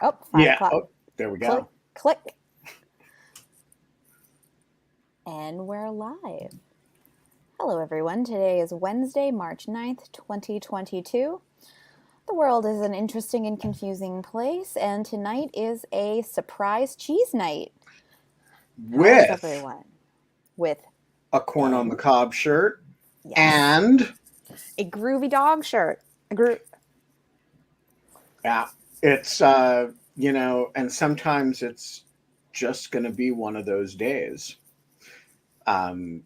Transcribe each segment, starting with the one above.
Oh, 5 o'clock. Oh, there we Click, go. click. And we're live. Hello, everyone. Today is Wednesday, March 9th, 2022. The world is an interesting and confusing place, and tonight is a surprise cheese night. How is With everyone? With a corn on the and cob shirt yes, and a groovy dog shirt. yeah, it's and sometimes it's just going to be one of those days. Um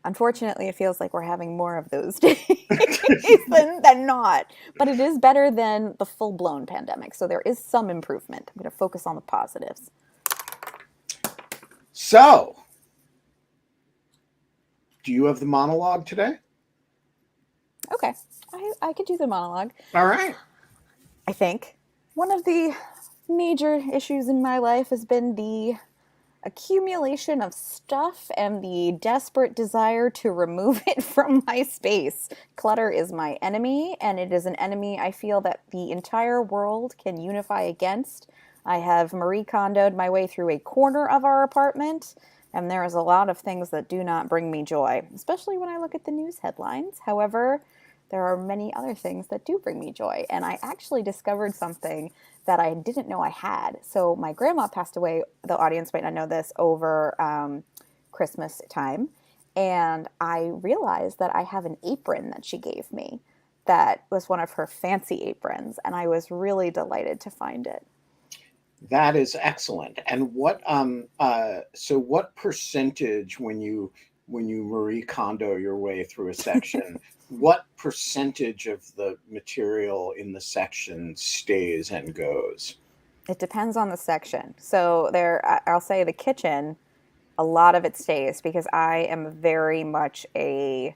Unfortunately, it feels like we're having more of those days than not. But it is better than the full blown pandemic. So there is some improvement. I'm going to focus on the positives. so, do you have the monologue today? Okay, I could do the monologue. All right. I think one of the major issues in my life has been the accumulation of stuff and the desperate desire to remove it from my space. Clutter is my enemy, and it is an enemy I feel that the entire world can unify against. I have Marie Kondoed my way through a corner of our apartment, and there is a lot of things that do not bring me joy, especially when I look at the news headlines. However, there are many other things that do bring me joy, and I actually discovered something that I didn't know I had. So my grandma passed away. The audience might not know this over Christmas time, and I realized that I have an apron that she gave me that was one of her fancy aprons, and I was really delighted to find it. That is excellent. And what percentage when you Marie Kondo your way through a section, what percentage of the material in the section stays and goes? It depends on the section. So there, I'll say the kitchen, a lot of it stays because I am very much a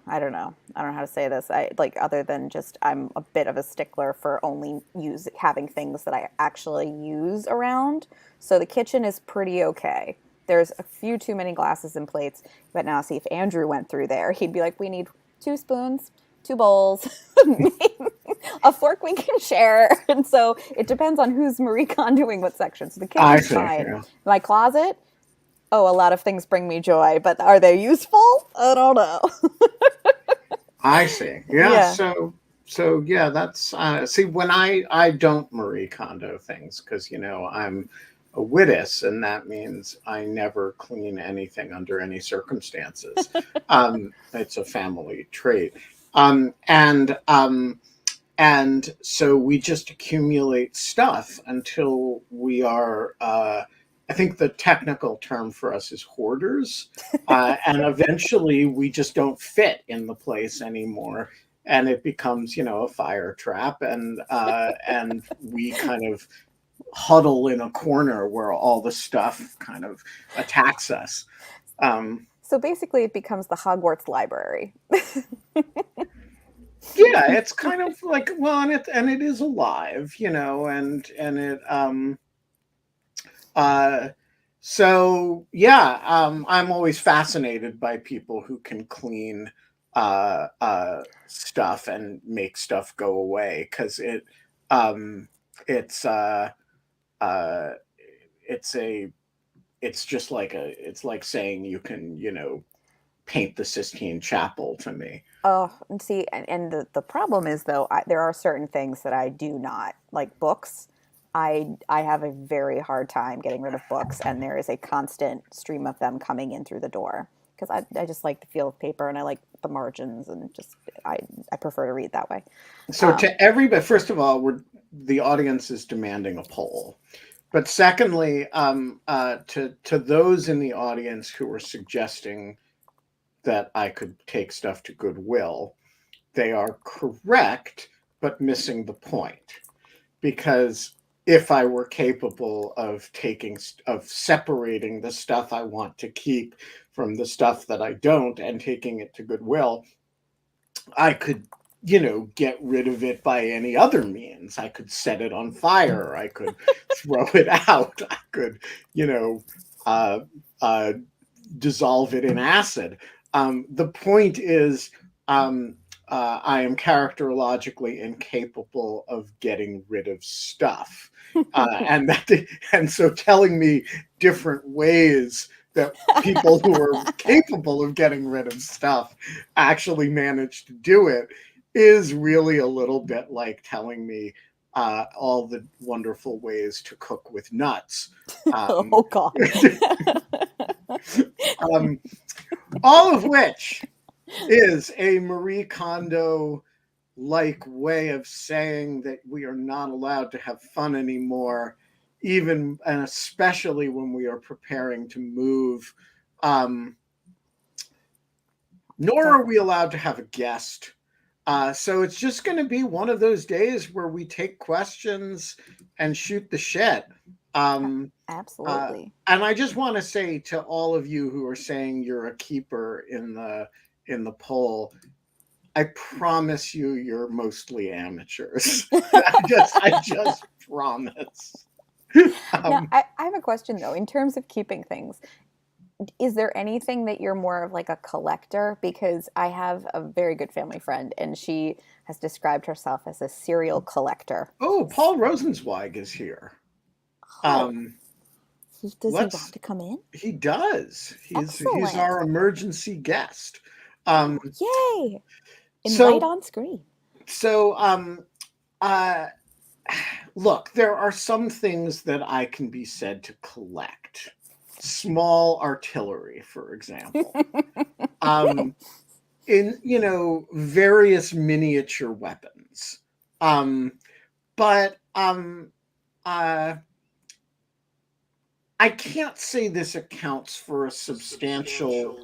I don't know. I don't know how to say this. I like other than just I'm a bit of a stickler for only use having things that I actually use around. So the kitchen is pretty okay. There's a few too many glasses and plates, but now see if Andrew went through there, he'd be like, "We need 2 spoons, 2 bowls, a fork we can share." And so it depends on who's Marie Kondoing what section. So the I kitchen's see. fine. Yeah. My closet, oh, a lot of things bring me joy, but are they useful? I don't know. I see. Yeah. Yeah. So yeah, that's see when I don't Marie Kondo things because I'm a wittess, and that means I never clean anything under any circumstances. It's a family trait, um, and um, and so we just accumulate stuff until we are. I think the technical term for us is hoarders, and eventually we just don't fit in the place anymore, and it becomes a fire trap, and we kind of huddle in a corner where all the stuff kind of attacks us. Um, So basically, it becomes the Hogwarts library. yeah, it's kind of like, well, and it is alive, and it uh so yeah, I'm always fascinated by people who can clean stuff and make stuff go away because um it's uh it's a it's just like it's like saying you can paint the Sistine Chapel to me. Oh, and see, and the problem is though, there are certain things that I do not like books. I have a very hard time getting rid of books, and there is a constant stream of them coming in through the door because I just like the feel of paper and I like the margins and just I prefer to read that way. So Um, to everybody, first of all, the audience is demanding a poll. But secondly, to those in the audience who are suggesting that I could take stuff to Goodwill, they are correct, but missing the point. Because if I were capable of separating the stuff I want to keep from the stuff that I don't and taking it to Goodwill, I could, get rid of it by any other means. I could set it on fire. I could throw it out. I could, you know, uh, uh, dissolve it in acid. The point is, um, I am characterologically incapable of getting rid of stuff, and that and so telling me different ways that people who are capable of getting rid of stuff actually manage to do it is really a little bit like telling me all the wonderful ways to cook with nuts. Um, Oh God. um, all of which is a Marie Kondo like way of saying that we are not allowed to have fun anymore, even and especially when we are preparing to move. Um, Nor are we Definitely. allowed to have a guest. So it's just going to be one of those days where we take questions and shoot the shit. Um, Absolutely. and I just want to say to all of you who are saying you're a keeper in the poll, I promise you, you're mostly amateurs. I just promise. Now, Um, I have a question though. In terms of keeping things, is there anything that you're more of like a collector? Because I have a very good family friend, and she has described herself as a serial collector. oh, Paul Rosenzweig is here. Oh, Um, does he want let's. to come in? He does. He's Excellent. our emergency guest. Um, Oh, yay. Invite so on screen. so uh, look, there are some things that I can be said to collect. Small artillery, for example. Um, in various miniature weapons. Um, but uh, I can't say this accounts for a substantial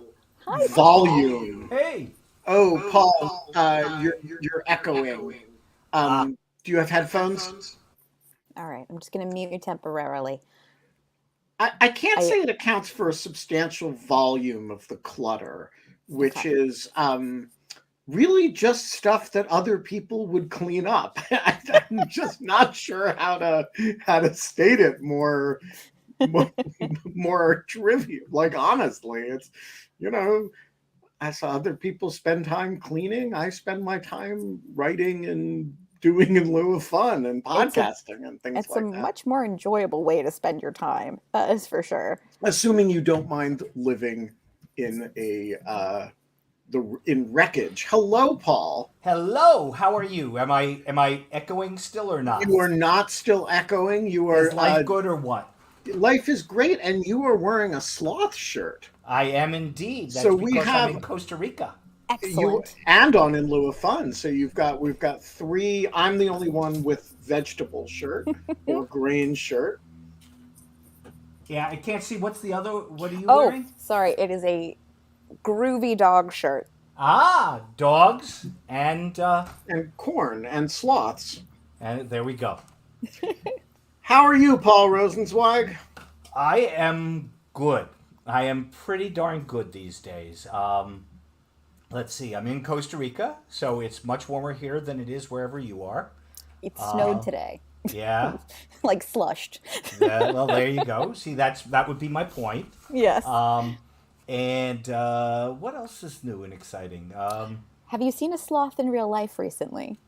Hi, Paul. volume. Hey. Oh, Paul, you're echoing. Ah. Do you have headphones? All right, I'm just going to mute you temporarily. I can't I say it accounts for a substantial volume of the clutter, which Okay. is really just stuff that other people would clean up. I'm just not sure how to state it more, more trivial. Like honestly, it's you know I saw other people spend time cleaning. I spend my time writing and doing in lieu of fun and it's a podcasting and things it's a like that. much more enjoyable way to spend your time. That is for sure. Assuming you don't mind living in a in wreckage. Hello, Paul. Hello. How are you? Am I echoing still or not? You are not still echoing. You Is are life good or what? life is great, and you are wearing a sloth shirt. I am indeed. So That's we because I'm have in Costa Rica. you Excellent. and on in lieu of fun. So we've got three. I'm the only one with vegetable shirt or grain shirt. Yeah, I can't see what's the other. What are you Oh, wearing? sorry. It is a groovy dog shirt. Ah, dogs And corn and sloths. and there we go. How are you, Paul Rosenzweig? I am good. I am pretty darn good these days. Let's see. I'm in Costa Rica, so it's much warmer here than it is wherever you are. It snowed today. Yeah. Like slushed. Well, there you go. See, that would be my point. Yes. Um, and what else is new and exciting? Have you seen a sloth in real life recently?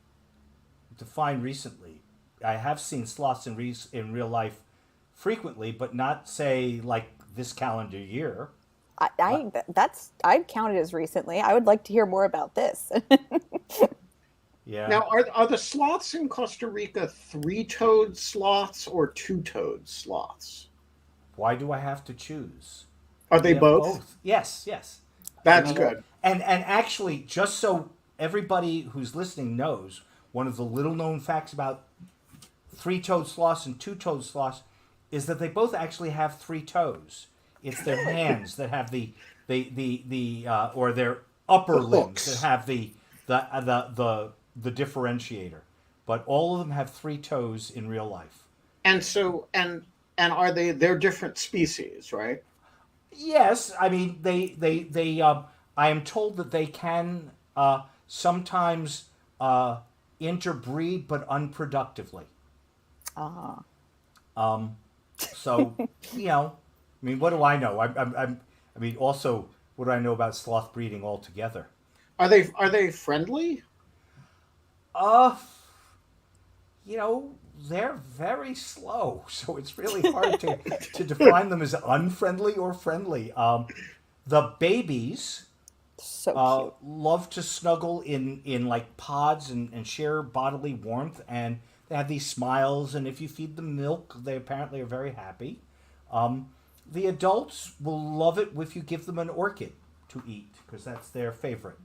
To find recently, I have seen sloths in real life frequently, but not say like this calendar year. Uh, I'd count it as recently. I would like to hear more about this. yeah. Now, are the sloths in Costa Rica three-toed sloths or two-toed sloths? Why do I have to choose? Are We they have both? both. Yes, yes. I That's mean, good. and actually, just so everybody who's listening knows, one of the little known facts about three-toed sloths and two-toed sloths is that they both actually have three toes. It's their hands that have the or their upper The limbs that hooks. have the differentiator. But all of them have three toes in real life. And so and are they're different species, right? Yes, I mean they. I am told that they can sometimes interbreed, but unproductively. Ah. So I mean, what do I know? I mean, also, what do I know about sloth breeding altogether? Are they friendly? Uh, they're very slow, so it's really hard to define them as unfriendly or friendly. The babies So cute. love to snuggle in like pods and share bodily warmth, and they have these smiles. And if you feed them milk, they apparently are very happy. Um, the adults will love it if you give them an orchid to eat because that's their favorite.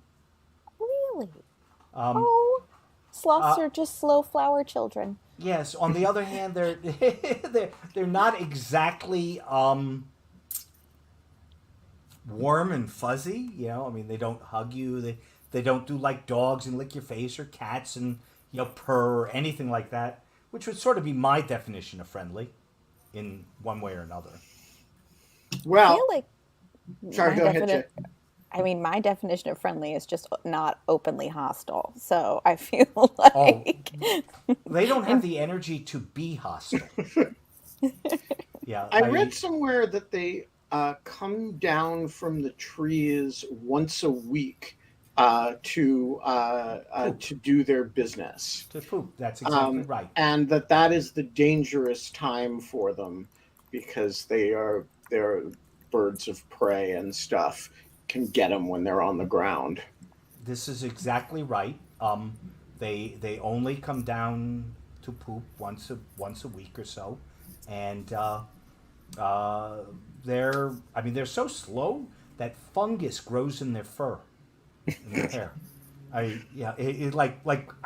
Really? Um, Oh, sloths uh, are just slow flower children. yes. On the other hand, they're they're not exactly warm and fuzzy. I mean, they don't hug you. They don't do like dogs and lick your face or cats and purr or anything like that, which would sort of be my definition of friendly, in one way or another. I feel Well, like sorry, my go ahead, Jay. definite I mean, my definition of friendly is just not openly hostile. So I feel Oh, like, they don't have and the energy to be hostile. Yeah, I read somewhere that they come down from the trees once a week poop to do their business, to poop. That's exactly right. and that is the dangerous time for them because they're birds of prey and stuff can get them when they're on the ground. This is exactly right. They only come down to poop once a week or so, and uh, they're so slow that fungus grows in their fur, in their hair. I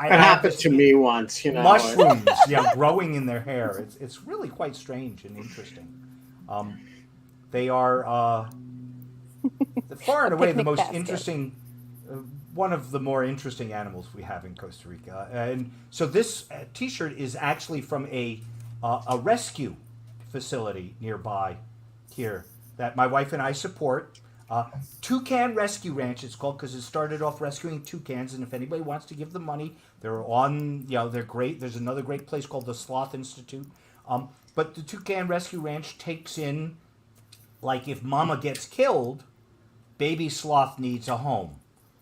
That have happened this to me once, mushrooms, growing in their hair. It's really quite strange and interesting. Um, they are far a and away the picnic most basket. interesting, uh, one of the more interesting animals we have in Costa Rica. And so this T-shirt is actually from a rescue facility nearby here that my wife and I support. Toucan Rescue Ranch, it's called, because it started off rescuing toucans. And if anybody wants to give them money, they're on. They're great. There's another great place called the Sloth Institute. But the Toucan Rescue Ranch takes in, like, if Mama gets killed, baby sloth needs a home,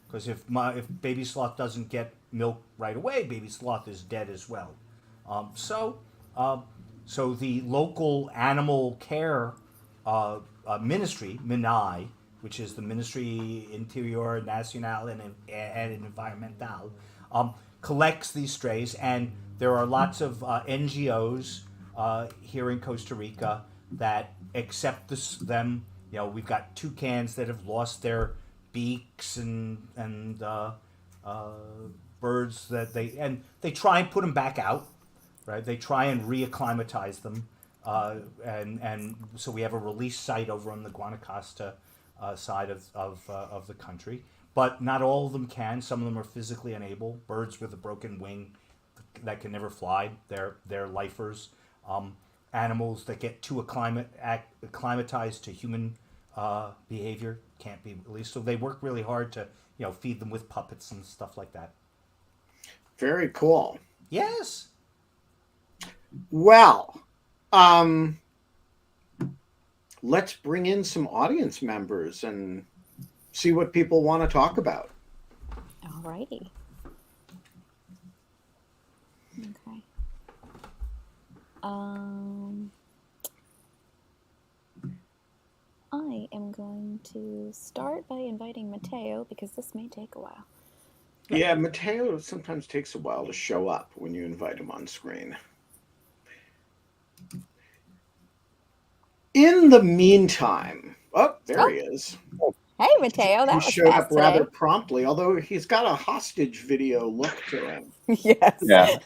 because if baby sloth doesn't get milk right away, baby sloth is dead as well. Um, so uh, so the local animal care ministry, MINAI, which is the Ministry Interior Nacional and Environmental, collects these strays, and there are lots of NGOs here in Costa Rica that accept them. We've got toucans that have lost their beaks and uh, birds that they try and put them back out, right? They try and reacclimatize them, and so we have a release site over on the Guanacaste side of the country. But not all of them can. Some of them are physically unable. Birds with a broken wing that can never fly, they're lifers. Animals that get too acclimatized to human behavior can't be released. So they work really hard to feed them with puppets and stuff like that. Very cool. Yes. Well, um, let's bring in some audience members and see what people want to talk about. Alrighty. Okay. I am going to start by inviting Mateo because this may take a while. Yeah, Mateo sometimes takes a while to show up when you invite him on screen. In the meantime, there he is. Hey, Mateo, that He was showed fast up rather today. promptly, although he's got a hostage video look to him. Yes. Yeah,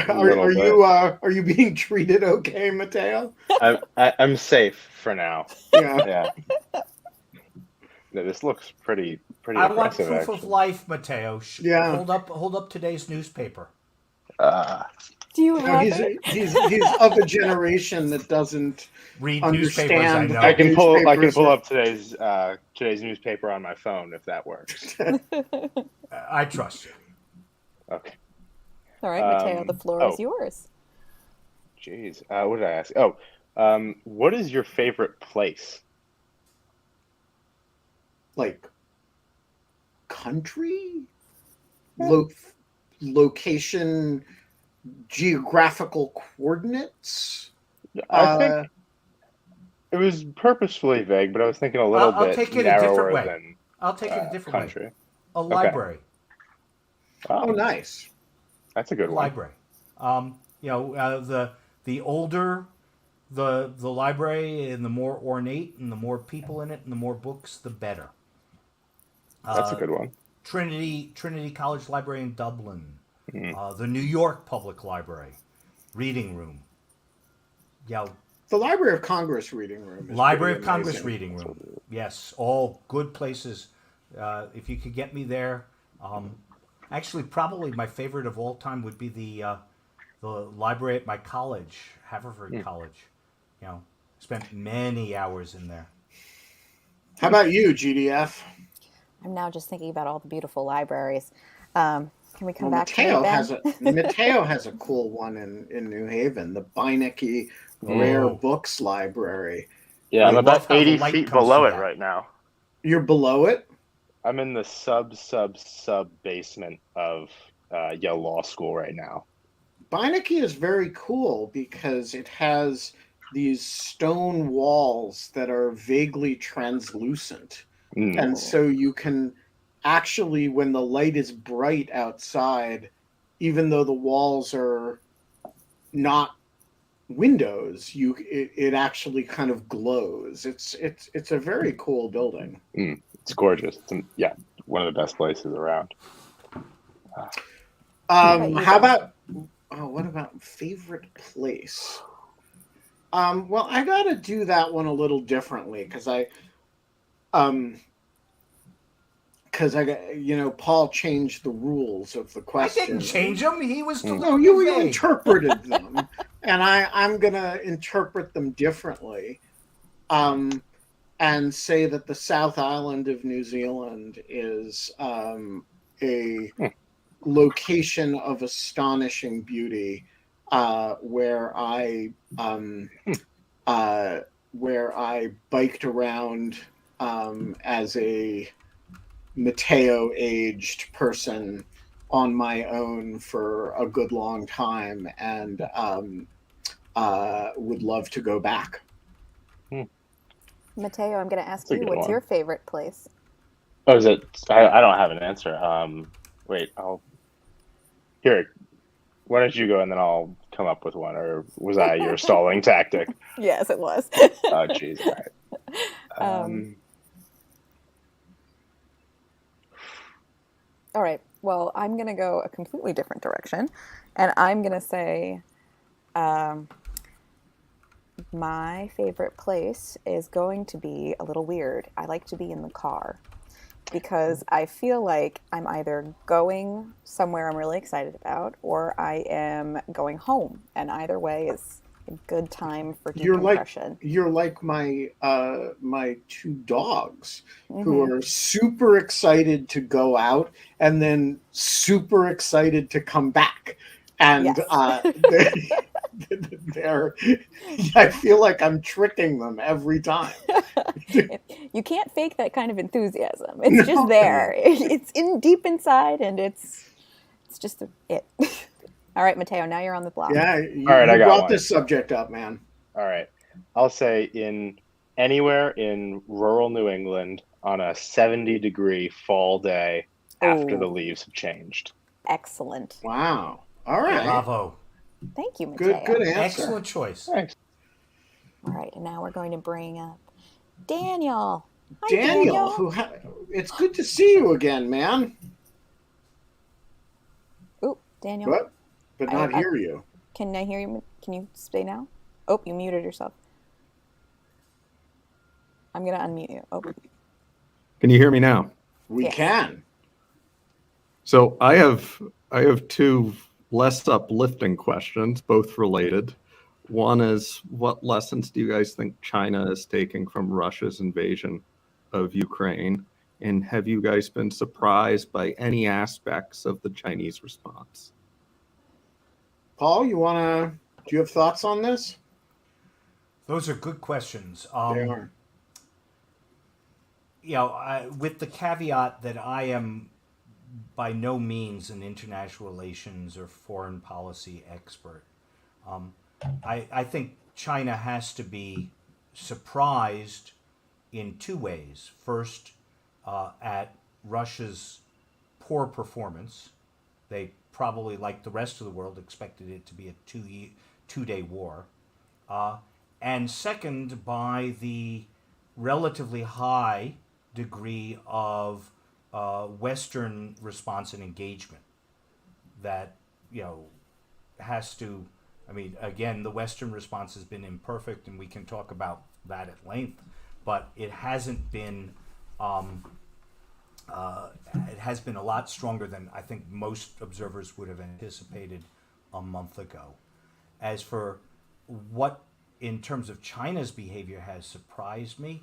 a little bit. Are you being treated okay, Mateo? I'm safe for now. Yeah. Yeah. No, this looks pretty I want impressive, proof actually. of life, Mateo. Yeah. Hold up today's newspaper. Do you No, have he's it? he's of a generation that doesn't Read newspapers, I understand. know. I can Newspapers pull are- up today's newspaper on my phone if that works. I trust you. Okay. All right, Mateo, the floor is oh. yours. Jeez. What did I ask? Oh, what is your favorite place? Like country, lo- location, geographical coordinates. I think it was purposefully vague, but I was thinking a little I'll bit take it a different narrower way. than I'll take it a different way. country. A Okay. library. Oh, Oh, nice. that's a good one. Library. The older the library and the more ornate and the more people in it and the more books, the better. That's a good one. Trinity College Library in Dublin, Mm. the New York Public Library, reading room. Yeah, The Library of Congress reading room is Library of pretty Congress amazing. reading room. Yes, all good places. If you could get me there, actually, probably my favorite of all time would be the library at my college, Haverford College. Spent many hours in there. How about you, GDF? I'm now just thinking about all the beautiful libraries. Can we come Well, back to me, Ben? Mateo has a cool one in New Haven, the Beinecke Rare Oh. Books Library. Yeah, I'm I about love how the 80 light feet comes below through it that. right now. You're below it? I'm in the sub basement of Yale Law School right now. Beinecke is very cool because it has these stone walls that are vaguely translucent. Mm. And so you can actually, when the light is bright outside, even though the walls are not windows, it actually kind of glows. It's a very cool building. It's gorgeous. It's one of the best places around. How about what about favorite place? Well, I gotta do that one a little differently because I got, Paul changed the rules of the I question. didn't change them. He was No, deliberately you vague. interpreted them, and I'm gonna interpret them differently, and say that the South Island of New Zealand is a location of astonishing beauty, where I biked around as a Mateo-aged person on my own for a good long time, and would love to go back. Mateo, I'm going to ask That's a you, good what's one. your favorite place? Oh, is it? I don't have an answer. Wait, here. Why don't you go and then I'll come up with one, or was that your stalling tactic? Yes, it was. Oh, jeez. All right. All right. Well, I'm going to go a completely different direction. And I'm going to say my favorite place is going to be a little weird. I like to be in the car because I feel like I'm either going somewhere I'm really excited about or I am going home. And either way is a good time for decompression. You're like my two dogs who are super excited to go out and then super excited to come back, and they're I feel like I'm tricking them every time. You can't fake that kind of enthusiasm. It's just there. It's deep inside, and it's just it. All right, Mateo, now you're on the block. Yeah, All right, I got brought one. this subject up, man. All right. I'll say anywhere in rural New England on a 70-degree fall day after the leaves have changed. Excellent. Wow. All right. Bravo. Thank you, Mateo. Good answer. Excellent choice. Thanks. All right, and now we're going to bring up Daniel. Hi, Daniel, it's good to see you again, man. Ooh, Daniel. What? But not hear you. Can I hear you? Can you stay now? Oh, you muted yourself. I'm going to unmute you. Oh. Can you hear me now? We can. So I have two less uplifting questions, both related. One is, what lessons do you guys think China is taking from Russia's invasion of Ukraine? And have you guys been surprised by any aspects of the Chinese response? Paul, do you have thoughts on this? Those are good questions. They are. With the caveat that I am by no means an international relations or foreign policy expert. Um, I think China has to be surprised in two ways. First, at Russia's poor performance. They probably, like the rest of the world, expected it to be a 2 day war. Uh, and second, by the relatively high degree of Western response and engagement that, you know, has to. I mean, again, the Western response has been imperfect, and we can talk about that at length, but it hasn't been. It has been a lot stronger than I think most observers would have anticipated a month ago. As for what, in terms of China's behavior, has surprised me,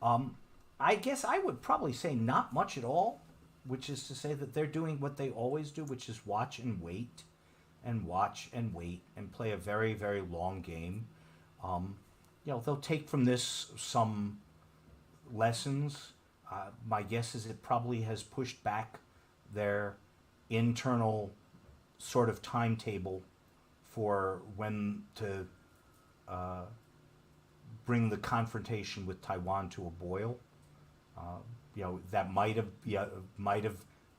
um, I guess I would probably say not much at all, which is to say that they're doing what they always do, which is watch and wait and watch and wait and play a very, very long game. Um, they'll take from this some lessons. My guess is it probably has pushed back their internal sort of timetable for when to uh, bring the confrontation with Taiwan to a boil. Uh, that might have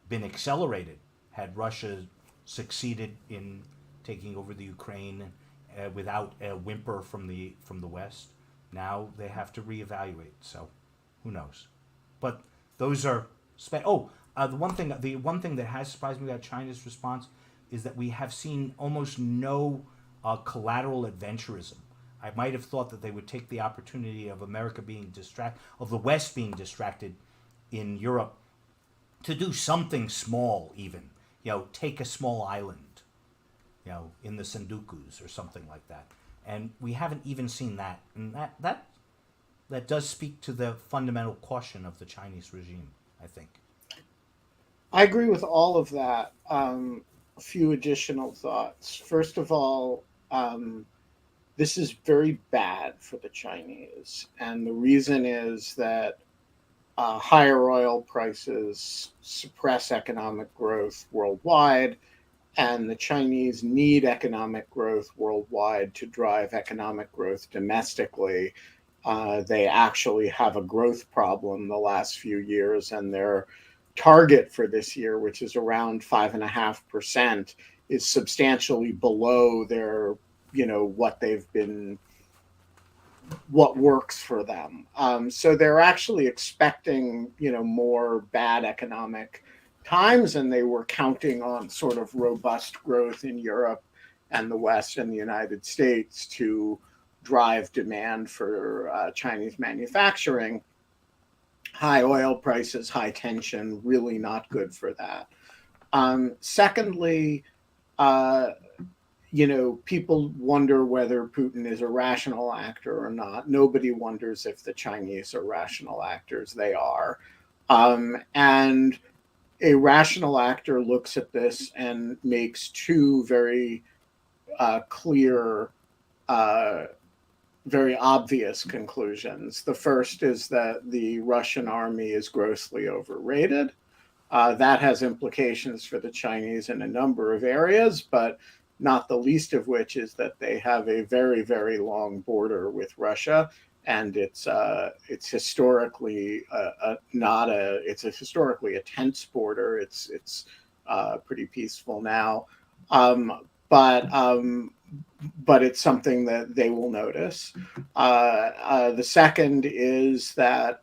been accelerated had Russia succeeded in taking over the Ukraine without a whimper from the West. Now they have to reevaluate. So, who knows? But those are the one thing that has surprised me about China's response is that we have seen almost no collateral adventurism. I might have thought that they would take the opportunity of of the West being distracted in Europe to do something small, even take a small island, in the Sendukus or something like that. And we haven't even seen that, and that does speak to the fundamental caution of the Chinese regime, I think. I agree with all of that. A few additional thoughts. First of all, this is very bad for the Chinese. And the reason is that higher oil prices suppress economic growth worldwide, and the Chinese need economic growth worldwide to drive economic growth domestically. They actually have a growth problem the last few years, and their target for this year, which is around 5.5%, is substantially below their, what works for them. So they're actually expecting, more bad economic times, and they were counting on sort of robust growth in Europe and the West and the United States to drive demand for Chinese manufacturing. High oil prices, high tension, really not good for that. Secondly, uh, people wonder whether Putin is a rational actor or not. Nobody wonders if the Chinese are rational actors. They are. And a rational actor looks at this and makes two very clear, uh, very obvious conclusions. The first is that the Russian army is grossly overrated. That has implications for the Chinese in a number of areas, but not the least of which is that they have a very, very long border with Russia, and it's historically not a it's a historically a tense border. It's pretty peaceful now, but but it's something that they will notice. The second is that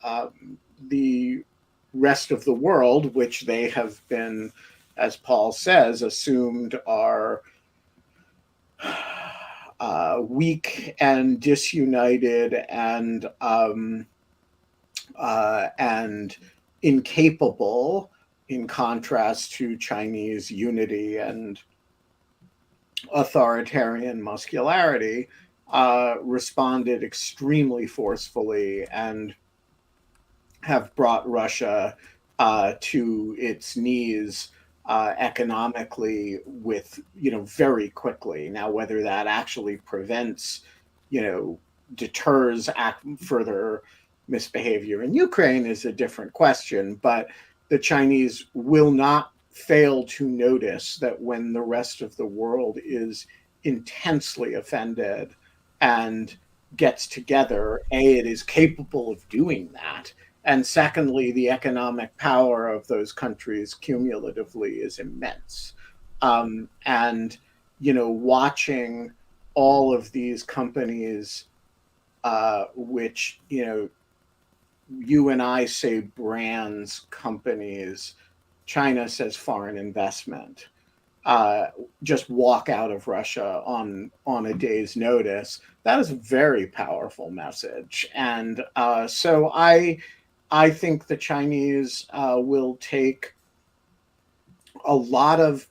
the rest of the world, which they have been, as Paul says, assumed are weak and disunited and incapable, in contrast to Chinese unity and authoritarian muscularity, responded extremely forcefully and have brought Russia to its knees economically very quickly. Now, whether that actually prevents, deters further misbehavior in Ukraine is a different question, but the Chinese will not fail to notice that when the rest of the world is intensely offended and gets together, A, it is capable of doing that. And secondly, the economic power of those countries cumulatively is immense. And, watching all of these companies, which, you and I say brands, companies, China says foreign investment, just walk out of Russia on a day's notice. That is a very powerful message, and so I think the Chinese will take a lot of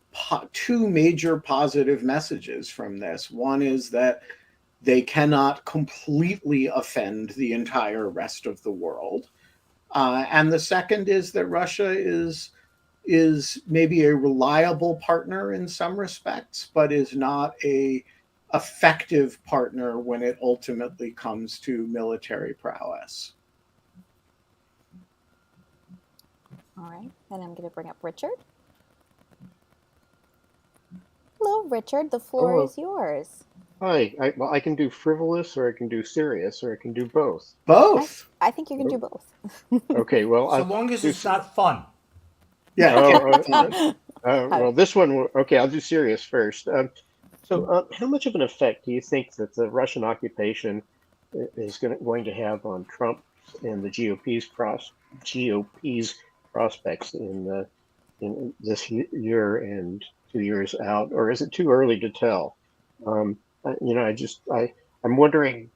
two major positive messages from this. One is that they cannot completely offend the entire rest of the world, and the second is that Russia is maybe a reliable partner in some respects, but is not a effective partner when it ultimately comes to military prowess. All right, and I'm going to bring up Richard. Hello, Richard. The floor Hello. is yours. Hi. I can do frivolous, or I can do serious, or I can do both. Both. I think you can do both. Okay. Well, So long as do it's not fun. Yeah. well, this one. Okay, I'll do serious first. How much of an effect do you think that the Russian occupation is going to have on Trump and the GOP's prospects in this year and 2 years out, or is it too early to tell? I'm wondering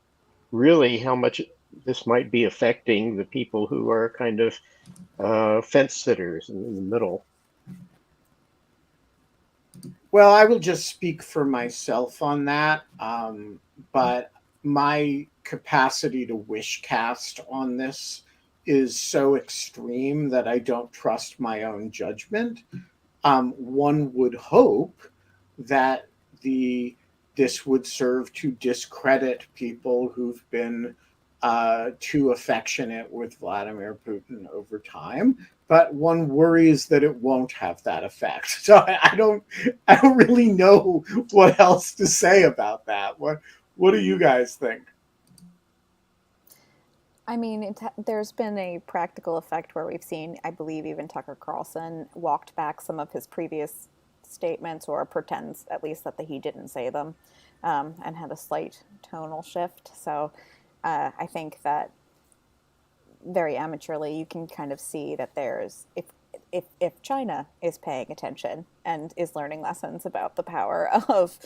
really how much this might be affecting the people who are kind of fence sitters in the middle. Well, I will just speak for myself on that. But my capacity to wish cast on this is so extreme that I don't trust my own judgment. One would hope that this would serve to discredit people who've been too affectionate with Vladimir Putin over time, but one worries that it won't have that effect. So I don't really know what else to say about that. What do you guys think? I mean, there's been a practical effect where we've seen, I believe, even Tucker Carlson walked back some of his previous statements, or pretends at least that he didn't say them, and had a slight tonal shift. So I think that very amateurly, you can kind of see that there's, if China is paying attention and is learning lessons about the power of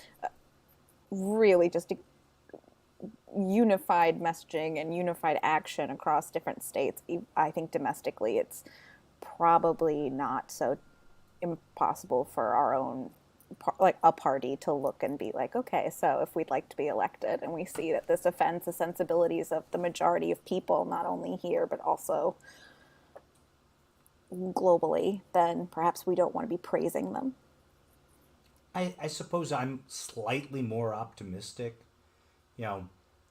really just unified messaging and unified action across different states, I think domestically it's probably not so impossible for our own, like a party, to look and be like, okay, so if we'd like to be elected and we see that this offends the sensibilities of the majority of people, not only here but also globally, then perhaps we don't want to be praising them. I suppose I'm slightly more optimistic.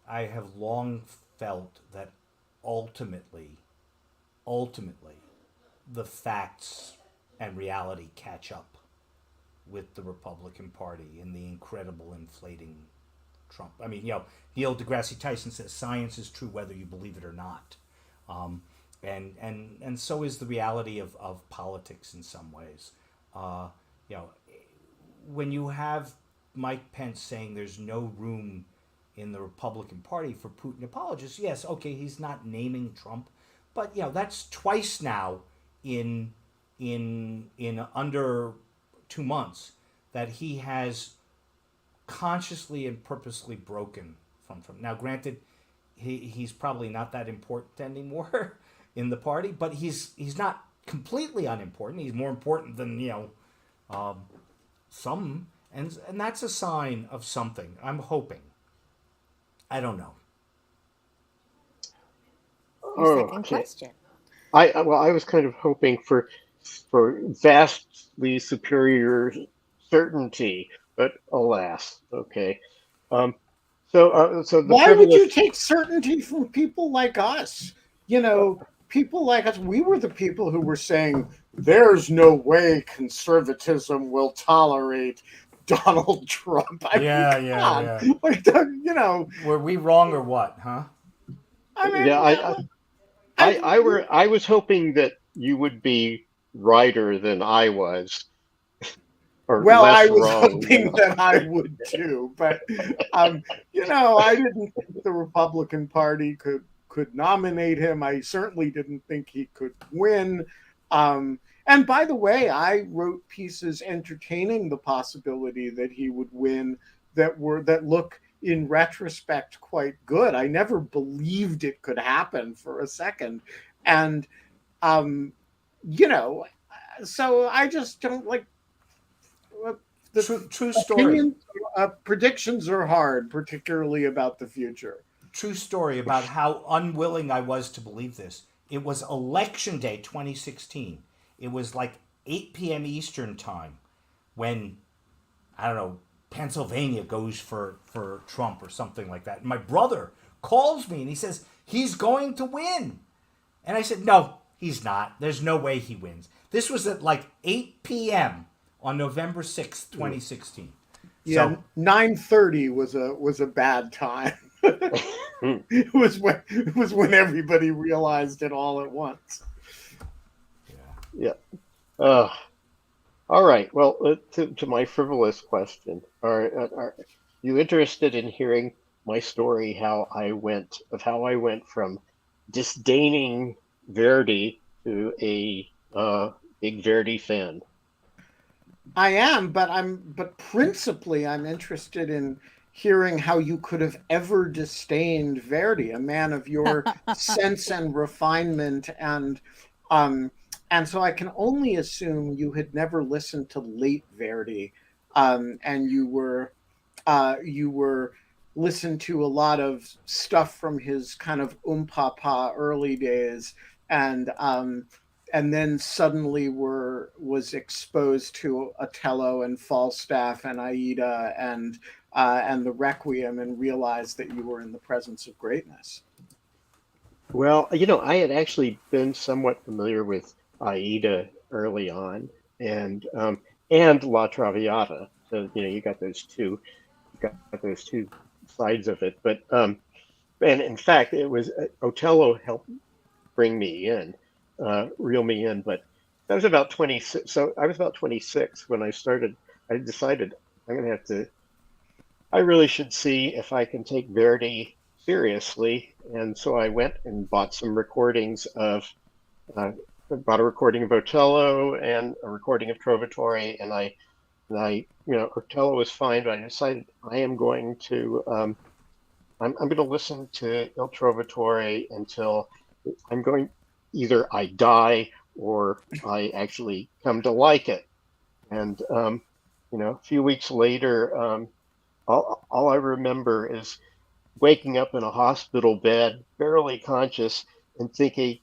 I have long felt that ultimately, the facts and reality catch up with the Republican Party in the incredible inflating Trump. I mean, Neil deGrasse Tyson says science is true whether you believe it or not. And so is the reality of politics in some ways. When you have Mike Pence saying there's no room in the Republican Party for Putin apologists, yes, okay, he's not naming Trump, but that's twice now in under 2 months that he has consciously and purposely broken from Trump. Now, granted, he's probably not that important anymore in the party, but he's not completely unimportant. He's more important than some, and that's a sign of something. I'm hoping. I don't know. Your second question. I was kind of hoping for vastly superior certainty, but alas, okay. So the Why would frivolous. you take certainty from people like us? people like us, we were the people who were saying there's no way conservatism will tolerate Donald Trump. I Yeah, mean, come yeah, on. yeah. Like, Were we wrong or what, huh? I mean, Yeah, I was hoping that you would be righter than I was, or well, I less was wrong than hoping that I would too, but I didn't think the Republican Party could nominate him. I certainly didn't think he could win. And by the way, I wrote pieces entertaining the possibility that he would win that look in retrospect quite good. I never believed it could happen for a second, and um, you know, so I just don't like the True story. opinion predictions are hard, particularly about the future. True story about how unwilling I was to believe this. It was election day 2016. It was like 8 p.m. Eastern time when, I don't know, Pennsylvania goes for Trump or something like that. And my brother calls me and he says, he's going to win. And I said, no, he's not. There's no way he wins. This was at like 8 p.m. on November 6th, 2016. Yeah, So 9:30 was a bad time. It was when everybody realized it all at once. yeah. Uh, all right. Well, to my frivolous question, are you interested in hearing my story? How I went from disdaining Verdi to a big Verdi fan. I am, but principally I'm interested in hearing how you could have ever disdained Verdi, a man of your sense and refinement, um and so I can only assume you had never listened to late Verdi, and you were listened to a lot of stuff from his kind of papa early days, and and then suddenly was exposed to Otello and Falstaff and Aida and the Requiem, and realized that you were in the presence of greatness. Well, I had actually been somewhat familiar with Aida early on, and La Traviata. So you got those two sides of it. But and in fact, it was Otello helped bring me in, reel me in. But I was about 26. So I was about 26 when I started. I decided I'm going to have to. I really should see if I can take Verdi seriously. And so I went and bought some recordings uh, bought a recording of Otello and a recording of Trovatore. And I, Otello was fine, but I decided I'm going to listen to Il Trovatore until I'm going, either I die or I actually come to like it. And, a few weeks later, all I remember is waking up in a hospital bed, barely conscious, and thinking,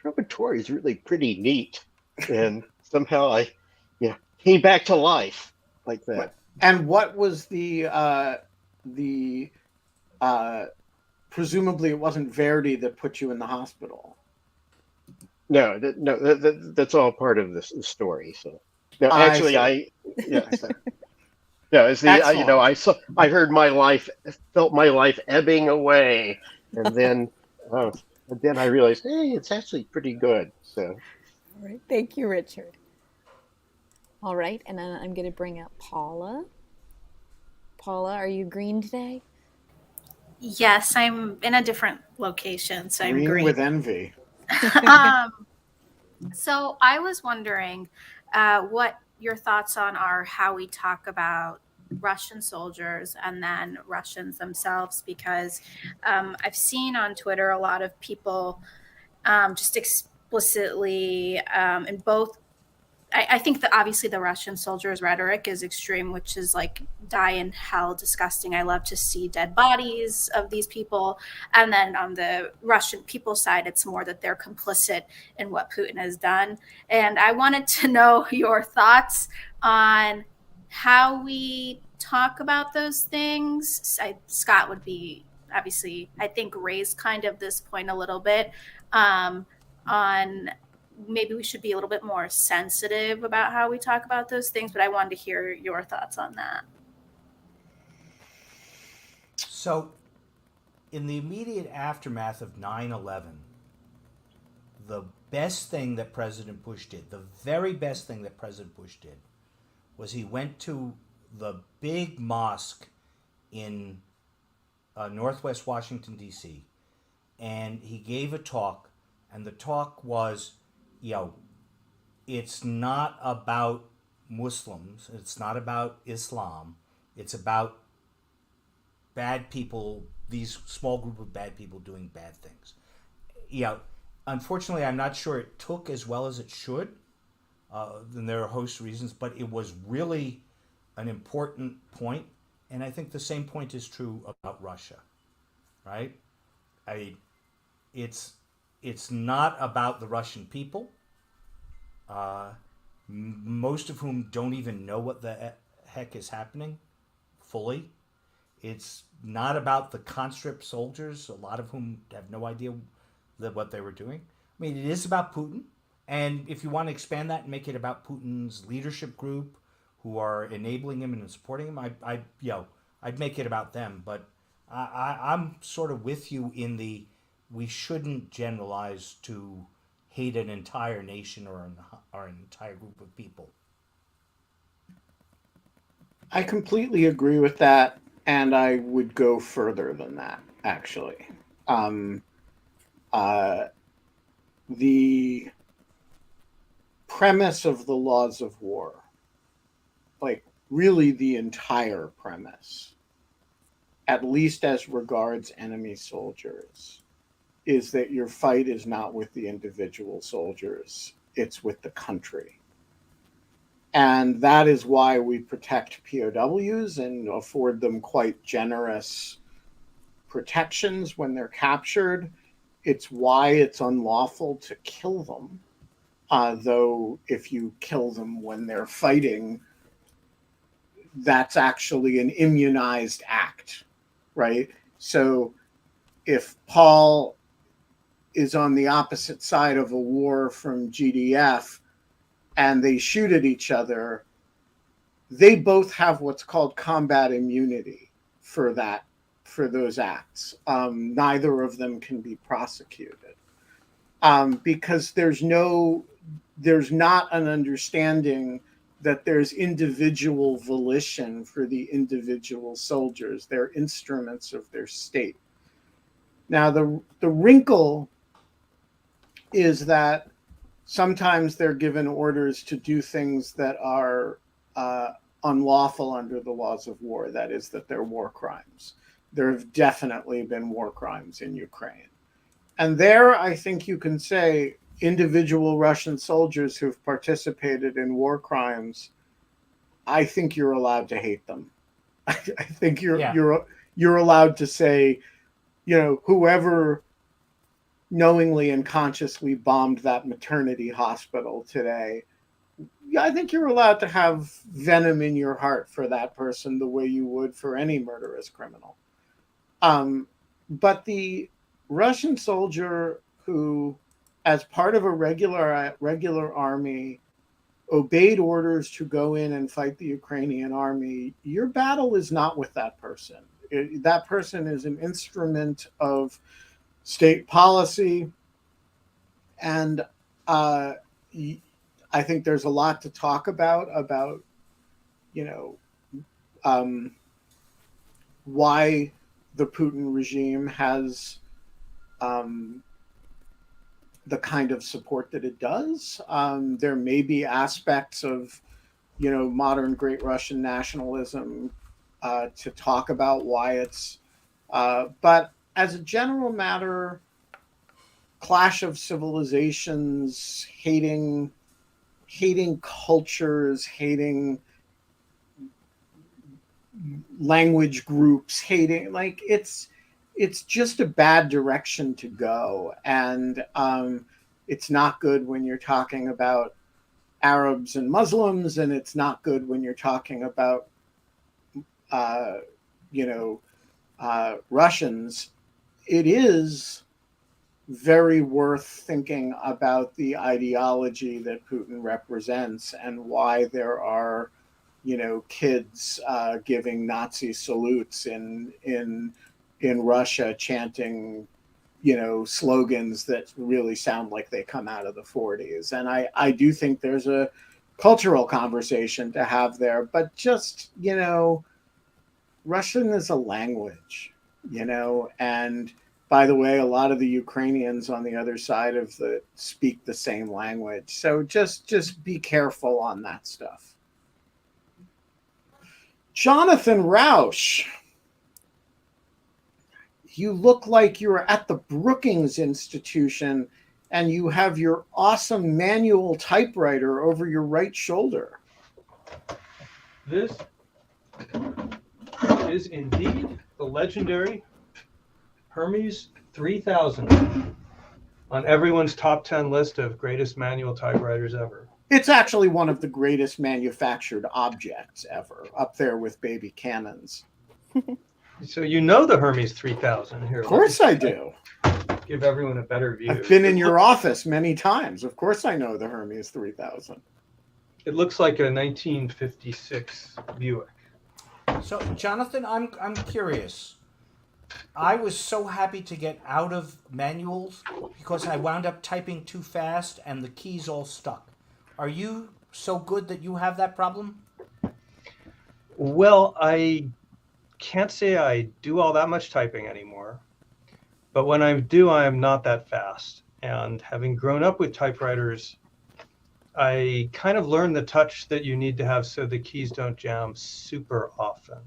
Trovatore is really pretty neat. And somehow came back to life like that. And what was the presumably it wasn't Verdi that put you in the hospital. No, that's all part of this story. So, no, I actually, see. yeah, no, it's Excellent. I felt my life ebbing away, and then I realized, hey, it's actually pretty good. So, All right. Thank you, Richard. All right. And then I'm going to bring up Paula. Paula, are you green today? Yes, I'm in a different location, so I'm Green green. with envy. So I was wondering what your thoughts are how we talk about Russian soldiers and then Russians themselves, because I've seen on Twitter a lot of people just explicitly in both. I think that obviously the Russian soldiers' rhetoric is extreme, which is like die in hell, disgusting. I love to see dead bodies of these people. And then on the Russian people side, it's more that they're complicit in what Putin has done. And I wanted to know your thoughts on how we talk about those things. Scott would be obviously, I think, raised kind of this point a little bit. on maybe we should be a little bit more sensitive about how we talk about those things, but I wanted to hear your thoughts on that. So, in the immediate aftermath of 9/11, the best thing that President Bush did, the very best thing that President Bush did, was he went to the big mosque in Northwest Washington, D.C., and he gave a talk, and the talk was, it's not about Muslims, it's not about Islam, it's about bad people, these small group of bad people doing bad things. Unfortunately, I'm not sure it took as well as it should. And there are a host of reasons, but it was really an important point. And I think the same point is true about Russia, right? It's not about the Russian people, most of whom don't even know what the heck is happening fully. It's not about the conscript soldiers, a lot of whom have no idea what they were doing. I mean, it is about Putin. And if you want to expand that and make it about Putin's leadership group who are enabling him and supporting him, I'd make it about them. But I'm sort of with you in the we shouldn't generalize to hate an entire nation or an entire group of people. I completely agree with that, and I would go further than that, actually. The premise of the laws of war, like really the entire premise, at least as regards enemy soldiers, is that your fight is not with the individual soldiers, it's with the country. And that is why we protect POWs and afford them quite generous protections when they're captured. It's why it's unlawful to kill them. Though if you kill them when they're fighting, that's actually an immunized act, right? So if Paul is on the opposite side of a war from GDF and they shoot at each other, they both have what's called combat immunity for those acts. Neither of them can be prosecuted because there's not an understanding that there's individual volition for the individual soldiers. They're instruments of their state. Now, the wrinkle is that sometimes they're given orders to do things that are unlawful under the laws of war. That is, that they're war crimes. There have definitely been war crimes in Ukraine. And there, I think you can say individual Russian soldiers who've participated in war crimes, I think you're allowed to hate them. I think you're allowed to say, whoever knowingly and consciously bombed that maternity hospital today, I think you're allowed to have venom in your heart for that person the way you would for any murderous criminal. But the Russian soldier who, as part of a regular army, obeyed orders to go in and fight the Ukrainian army, your battle is not with that person. That person is an instrument of state policy. And I think there's a lot to talk about why the Putin regime has the kind of support that it does. There may be aspects of, modern great Russian nationalism to talk about why it's, but as a general matter, clash of civilizations, hating cultures, hating language groups, it's just a bad direction to go. And it's not good when you're talking about Arabs and Muslims, and it's not good when you're talking about Russians. It is very worth thinking about the ideology that Putin represents and why there are, kids giving Nazi salutes in Russia, chanting, slogans that really sound like they come out of the 40s. And I do think there's a cultural conversation to have there, but just, Russian is a language, and by the way, a lot of the Ukrainians on the other side of the speak the same language. So just be careful on that stuff. Jonathan Rausch, you look like you're at the Brookings Institution and you have your awesome manual typewriter over your right shoulder. This is indeed the legendary Hermes 3000 on everyone's top 10 list of greatest manual typewriters ever. It's actually one of the greatest manufactured objects ever, up there with baby cannons. So you know the Hermes 3000 here. Of course I do. Give everyone a better view. I've been in your office many times. Of course I know the Hermes 3000. It looks like a 1956 Buick. So, Jonathan, I'm curious. I was so happy to get out of manuals because I wound up typing too fast and the keys all stuck. Are you so good that you have that problem? Well, I can't say I do all that much typing anymore, but when I do, I am not that fast. And having grown up with typewriters, I kind of learned the touch that you need to have so the keys don't jam super often.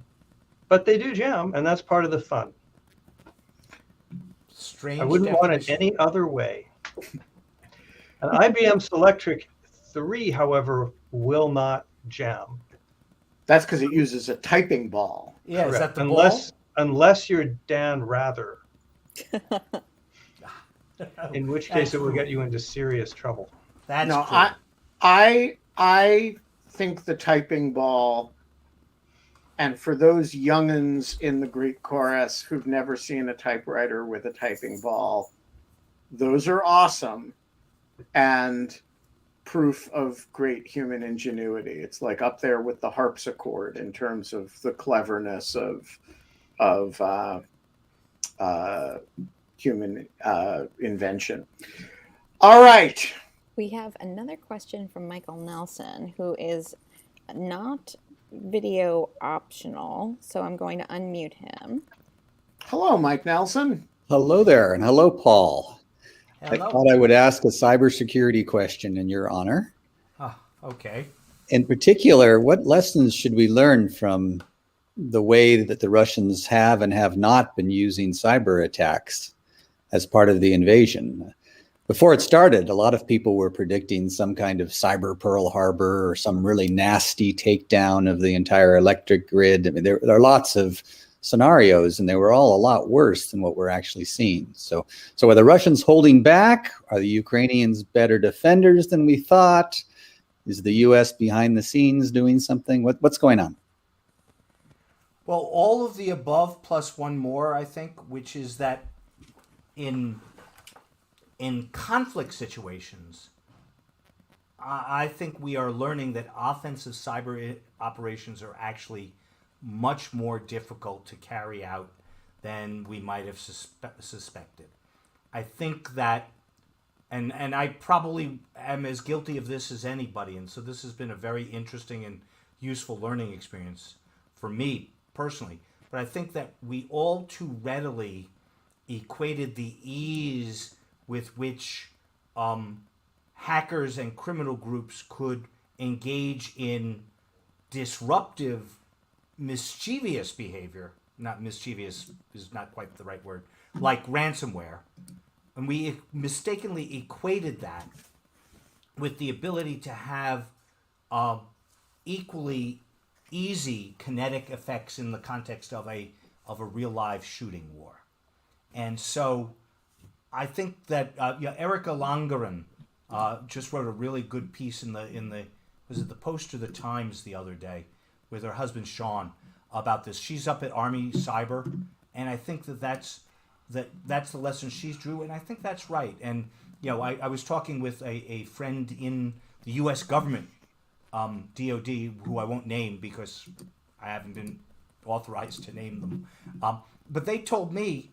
But they do jam, and that's part of the fun. Strange. I wouldn't want it any other way. An IBM Selectric 3, however, will not jam. That's because it uses a typing ball. Yeah, Correct. Is that the unless you're Dan Rather, in which case it will get you into serious trouble. That's no, cool. I think the typing ball, and for those young'uns in the Greek chorus who've never seen a typewriter with a typing ball, those are awesome and proof of great human ingenuity. It's like up there with the harpsichord in terms of the cleverness of human invention. All right. We have another question from Michael Nelson, who is not video optional, so I'm going to unmute him. Hello, Mike Nelson. Hello there, and hello, Paul. Hello. I thought I would ask a cybersecurity question in your honor. Okay. In particular, what lessons should we learn from the way that the Russians have and have not been using cyber attacks as part of the invasion? Before it started, a lot of people were predicting some kind of cyber Pearl Harbor or some really nasty takedown of the entire electric grid. I mean, there are lots of scenarios, and they were all a lot worse than what we're actually seeing. So are the Russians holding back? Are the Ukrainians better defenders than we thought? Is the U.S. behind the scenes doing something? What's going on? Well, all of the above plus one more, I think, which is that in conflict situations, I think we are learning that offensive cyber operations are actually much more difficult to carry out than we might have suspected. I think that, and I probably am as guilty of this as anybody, and so this has been a very interesting and useful learning experience for me personally. But I think that we all too readily equated the ease with which hackers and criminal groups could engage in disruptive, mischievous behavior. Not mischievous is not quite the right word, like ransomware. And we mistakenly equated that with the ability to have equally easy kinetic effects in the context of a real live shooting war. And so I think that Erica Langeren just wrote a really good piece in the was it the Post or the Times the other day with her husband Sean about this. She's up at Army Cyber, and I think that that's that's the lesson she's drew, and I think that's right. And I was talking with a friend in the U.S. government, DoD, who I won't name because I haven't been authorized to name them. But they told me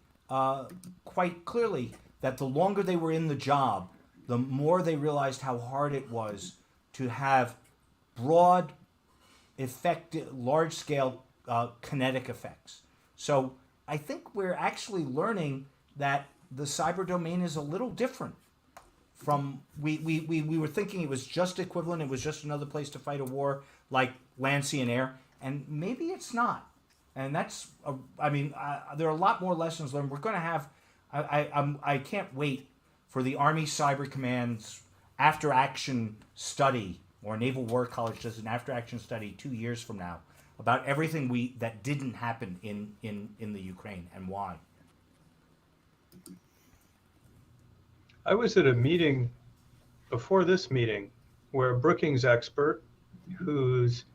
quite clearly that the longer they were in the job, the more they realized how hard it was to have broad, effective, large-scale kinetic effects. So I think we're actually learning that the cyber domain is a little different from we were thinking it was just equivalent. It was just another place to fight a war like land, sea, and air, and maybe it's not. And that's there are a lot more lessons learned. We're going to have. I can't wait for the Army Cyber Command's after action study, or Naval War College does an after action study 2 years from now about everything that didn't happen in the Ukraine and why. I was at a meeting before this meeting where a Brookings expert, who's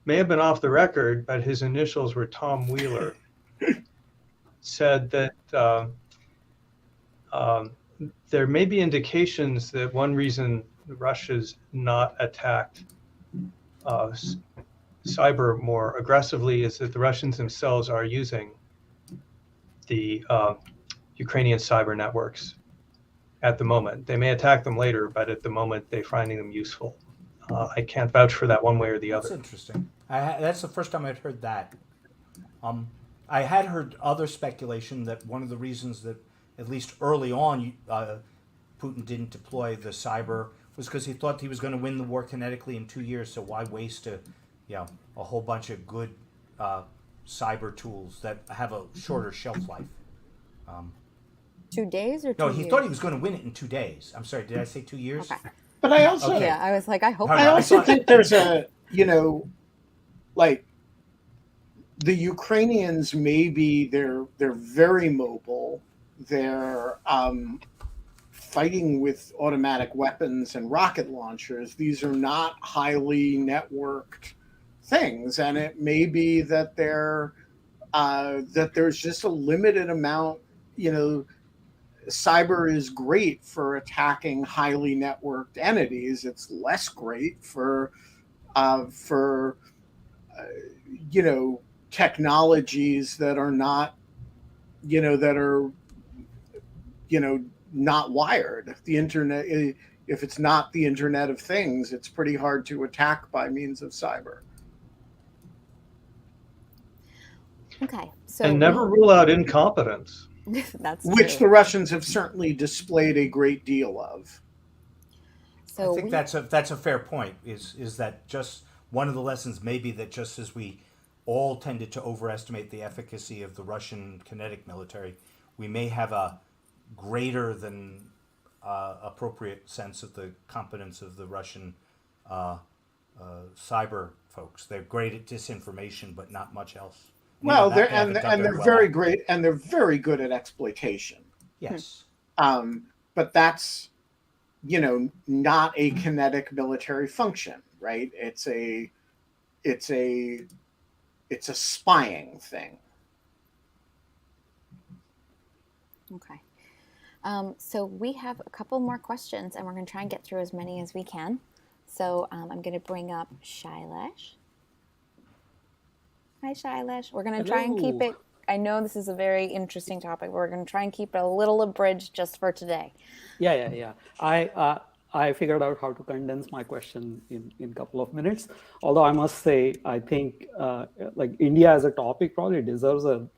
may have been off the record, but his initials were Tom Wheeler, said that there may be indications that one reason Russia's not attacked cyber more aggressively is that the Russians themselves are using the Ukrainian cyber networks at the moment. They may attack them later, but at the moment they're finding them useful. I can't vouch for that one way or the other. That's interesting. That's the first time I'd heard that. I had heard other speculation that one of the reasons that, at least early on, Putin didn't deploy the cyber was because he thought he was going to win the war kinetically in 2 years. So why waste a whole bunch of good cyber tools that have a shorter shelf life? 2 days or 2 No, years? he thought he was going to win it in 2 days. I'm sorry, did I say 2 years? Okay. But I also, Okay. Yeah, I was like, I hope I No, also think there's like the Ukrainians, maybe they're very mobile. They're fighting with automatic weapons and rocket launchers. These are not highly networked things, and it may be that that there's just a limited amount. Cyber is great for attacking highly networked entities. It's less great for technologies that are not not wired. The internet, if it's not the Internet of Things, it's pretty hard to attack by means of cyber. Okay, so And never rule out incompetence. that's Which true. the Russians have certainly displayed a great deal of. So I think that's a fair point. Is that just one of the lessons? Maybe that just as we all tended to overestimate the efficacy of the Russian kinetic military, we may have a greater than appropriate sense of the competence of the Russian cyber folks. They're great at disinformation, but not much else. Well, Maybe they're they haven't done and they're well very at. great, and they're very good at exploitation. Yes. But that's not a kinetic military function, right? It's a spying thing. Okay. So we have a couple more questions, and we're going to try and get through as many as we can. So I'm going to bring up Shailesh. Hi, Shailesh. We're going to try and keep it. I know this is a very interesting topic, but we're going to try and keep it a little abridged just for today. Yeah. I figured out how to condense my question in a couple of minutes. Although I must say, I think like India as a topic probably deserves an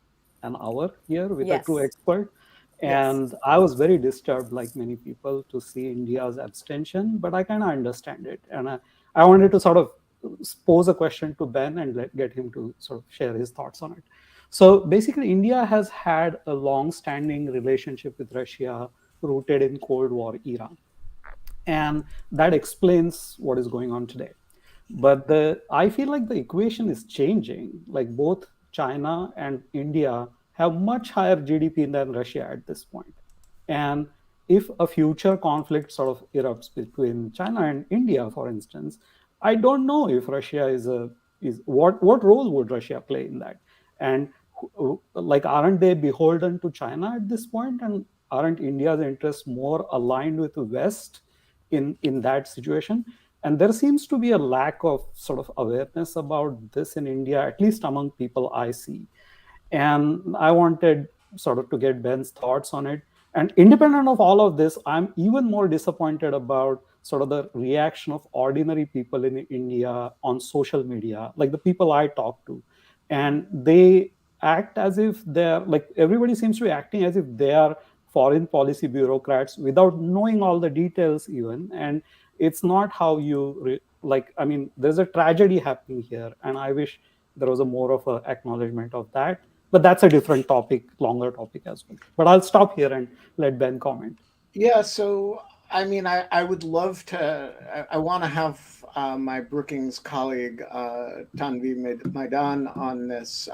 hour here with a true expert. And I was very disturbed, like many people, to see India's abstention, but I kind of understand it. And I wanted to sort of pose a question to Ben and get him to sort of share his thoughts on it. So basically, India has had a long-standing relationship with Russia rooted in Cold War era. And that explains what is going on today. But I feel like the equation is changing. Like both China and India have much higher GDP than Russia at this point. And if a future conflict sort of erupts between China and India, for instance, I don't know if Russia is what role would Russia play in that? And like, aren't they beholden to China at this point? And aren't India's interests more aligned with the West in that situation? And there seems to be a lack of sort of awareness about this in India, at least among people I see. And I wanted sort of to get Ben's thoughts on it. And independent of all of this, I'm even more disappointed about sort of the reaction of ordinary people in India on social media, like the people I talk to. And they act as if they're like, everybody seems to be acting as if they are foreign policy bureaucrats without knowing all the details even. And it's not how you like, I mean, there's a tragedy happening here, and I wish there was a more of a acknowledgement of that. But that's a different topic, longer topic as well. But I'll stop here and let Ben comment. Yeah, so I mean, I would love to. I want to have my Brookings colleague Tanvi Maidan on this.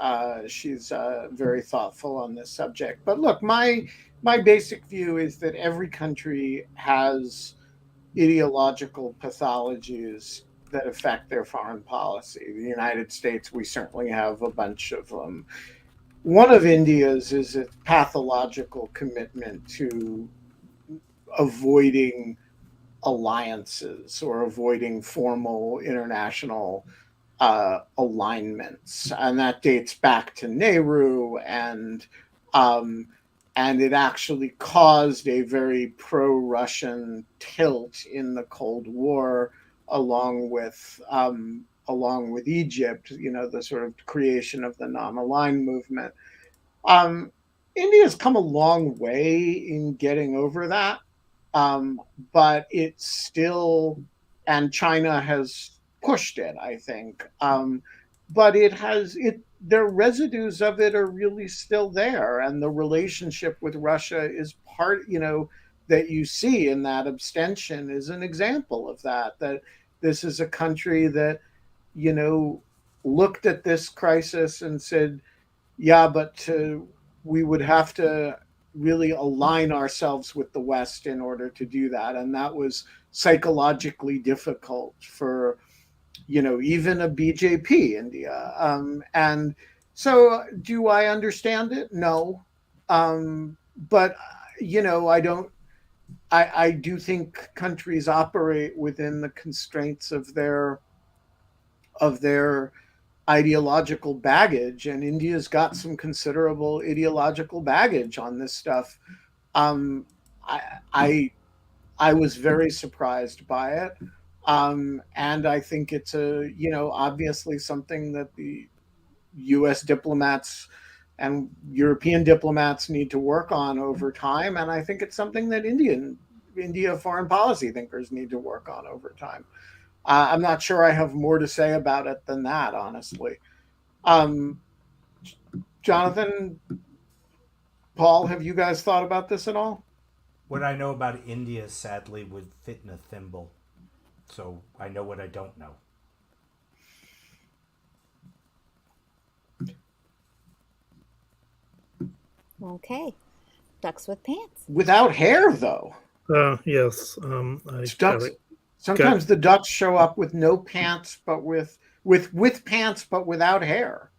She's very thoughtful on this subject. But look, my basic view is that every country has ideological pathologies that affect their foreign policy. The United States, we certainly have a bunch of them. One of India's is a pathological commitment to avoiding alliances or avoiding formal international alignments, and that dates back to Nehru, and it actually caused a very pro-Russian tilt in the Cold War, along with Egypt. You know, the sort of creation of the non-aligned movement. Um, India's come a long way in getting over that, um, but it's still, and China has pushed it, I think. But it has it. The residues of it are really still there, and the relationship with Russia is part. You know, that you see in that abstention is an example of that. That this is a country that, you know, looked at this crisis and said, yeah, but we would have to really align ourselves with the West in order to do that. And that was psychologically difficult for, you know, even a BJP India. And so do I understand it? No. But, you know, I do think countries operate within the constraints of their ideological baggage, and India's got some considerable ideological baggage on this stuff. Um, I, I I was very surprised by it, and I think it's obviously something that the U.S. diplomats and European diplomats need to work on over time, and I think it's something that India foreign policy thinkers need to work on over time. I'm not sure I have more to say about it than that, honestly. Um, Jonathan, Paul, have you guys thought about this at all? What I know about India, sadly, would fit in a thimble. So I know what I don't know. Okay. Ducks with pants. Without hair, though. Yes. Sometimes the ducks show up with no pants, but with pants, but without hair.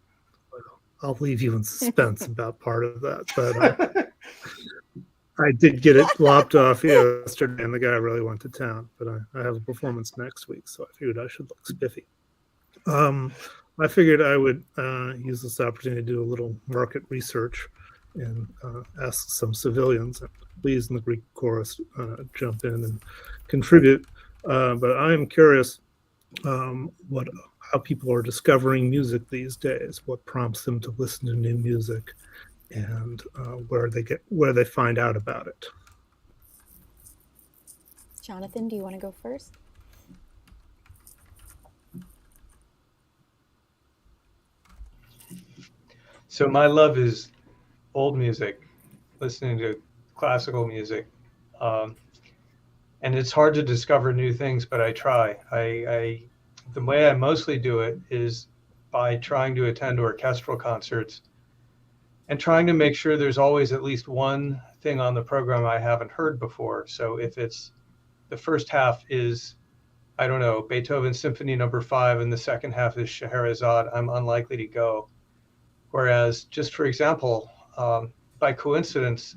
I'll leave you in suspense about part of that, but I did get it lopped off yesterday, and the guy really went to town. But I have a performance next week, so I figured I should look spiffy. I figured I would use this opportunity to do a little market research and ask some civilians. Please, in the Greek chorus, jump in and contribute. But I am curious how people are discovering music these days. What prompts them to listen to new music, and where they find out about it. Jonathan, do you want to go first? So my love is old music, listening to classical music. And it's hard to discover new things, but I try. The way I mostly do it is by trying to attend orchestral concerts and trying to make sure there's always at least one thing on the program I haven't heard before. So if it's the first half is, I don't know, Beethoven Symphony No. 5, and the second half is Scheherazade, I'm unlikely to go. Whereas, just for example, by coincidence,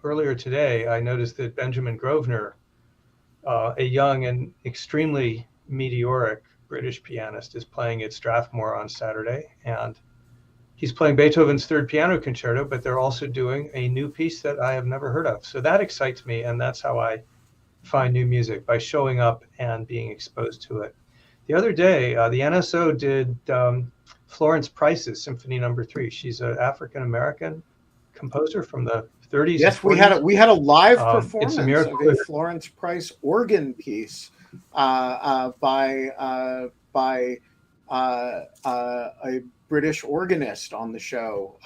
earlier today, I noticed that Benjamin Grosvenor, a young and extremely meteoric British pianist, is playing at Strathmore on Saturday. And he's playing Beethoven's Third Piano Concerto, but they're also doing a new piece that I have never heard of. So that excites me, and that's how I find new music, by showing up and being exposed to it. The other day, the NSO did Florence Price's Symphony No. 3. She's an African American composer from the 30s and Yes, 40s. we had a live It's a performance miracle. of a Florence Price organ piece by a British organist on the show.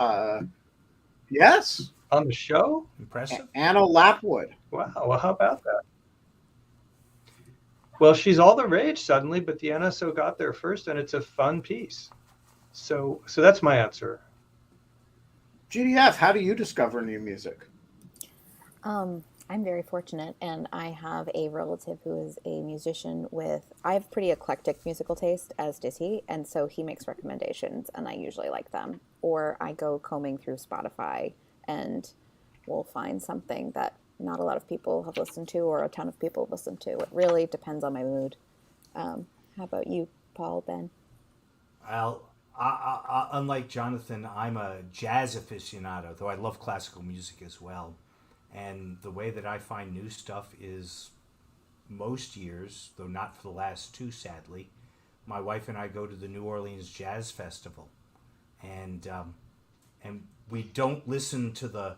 Yes, On the show? Impressive. Anna Lapwood. Wow. Well, how about that? Well, she's all the rage suddenly, but the NSO got there first, and it's a fun piece. So that's my answer. GDF, how do you discover new music? I'm very fortunate, and I have a relative who is a musician I have pretty eclectic musical taste, as does he, and so he makes recommendations, and I usually like them. Or I go combing through Spotify, and we'll find something that not a lot of people have listened to, or a ton of people have listened to. It really depends on my mood. How about you, Paul, Ben? Unlike Jonathan, I'm a jazz aficionado, though I love classical music as well. And the way that I find new stuff is most years, though not for the last two, sadly, my wife and I go to the New Orleans Jazz Festival. And we don't listen to